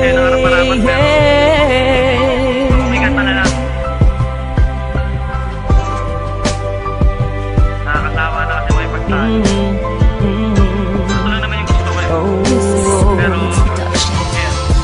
sa'yo ng harap-harapan, pero umigat pa na lang. Nakakatawa na kasi may pagtahan. Ito lang naman yung gusto ko eh. Pero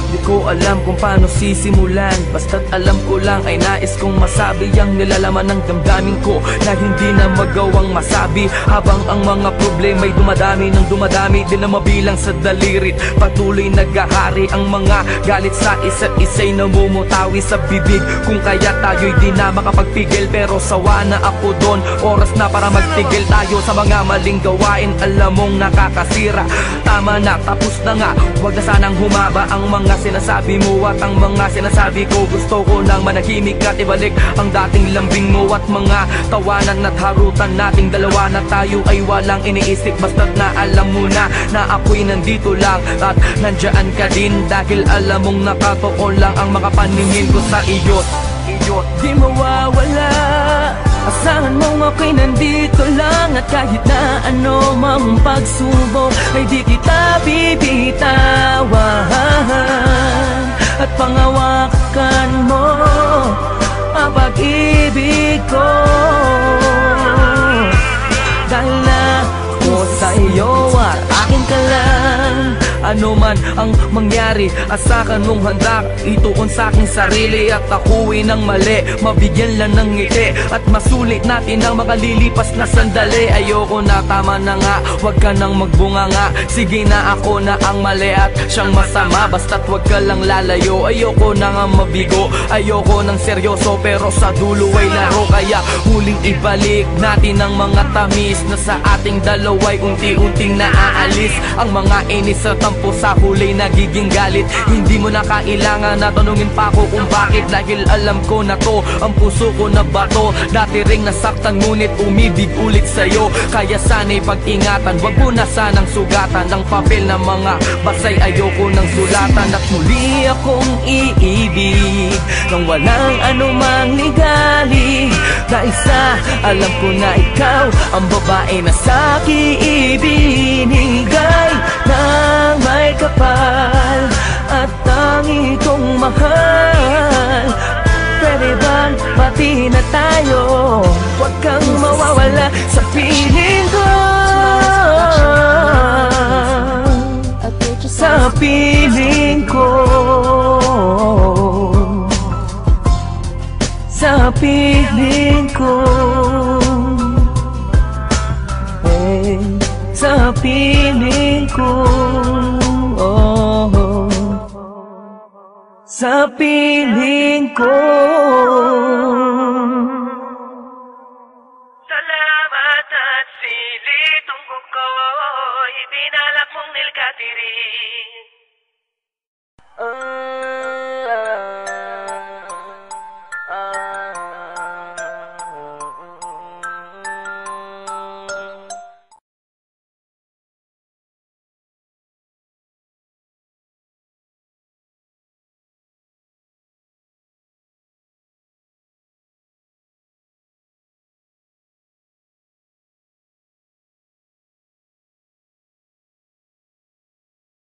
di ko alam kung paano sisimulan, basta't alam ko lang ay nais kong masabi ang nilalaman ng damdamin ko na hindi na magawang masabi. Habang ang mga problema'y dumadami ng dumadami, di na mabilang sa dalirit. Patuloy naghahari ang mga galit sa isa't isa'y namumutawi sa bibig. Kung kaya tayo'y di na makapagpigil, pero sawa na ako doon. Oras na para magtigil tayo sa mga maling gawain, alam mong nakakasira. Tama na, tapos na nga, wag na sanang humaba ang mga sinasabi mo at ang mga sinasabi ko. Gusto ko nang manahimik at ibalik ang dating lambing mo at mga tawanan at harutan nating dalawa na tayo ay walang iniisip. Basta't na alam mo na ako'y nandito lang at nandyan ka din, dahil alam mong nakatotoo lang ang mga paningin ko sa iyo. Di mawawala, asahan mong ako'y nandito lang, at kahit na ano mang pagsubok ay di kita bibitawan. At pangawakan mo ang pag-ibig ko, dahil na ako sa iyo at akin ka lang. Ano man ang mangyari, asakan mong handa ituon sa aking sarili, at ako'y nang mali, mabigyan lang ng ngiti at masulit natin ang makalilipas na sandali. Ayoko na, tama na nga, wag ka nang magbunga nga. Sige na, ako na ang mali at siyang masama, basta't wag ka lang lalayo. Ayoko na nga mabigo, ayoko nang seryoso, pero sa dulo ay laro. Kaya huling ibalik natin ang mga tamis na sa ating dalawa'y unti-unting naaalis. Ang mga inis at tampo sa huli nagiging galit. Hindi mo na kailangan na tanungin pa ako kung bakit, dahil alam ko na to ang puso ko na bato. Dati ring nasaktan ngunit umibig ulit sa'yo, kaya sana'y pag-ingatan, wag mo na sanang sugatan ng papel na mga basay. Ayoko ng sulatan at muli akong iibig nang walang anumang ligali, dahil sa alam ko na ikaw ang babae na sa'kin ibinigay ng may kapal at tangi kong mahal. Pwede bang pati na tayo, huwag kang mawawala sa piling ko, sa piling ko, sa piling ko, sa piling ko, sa piling ko. salamat at silitong ko, ibinalak mong nilkatiri.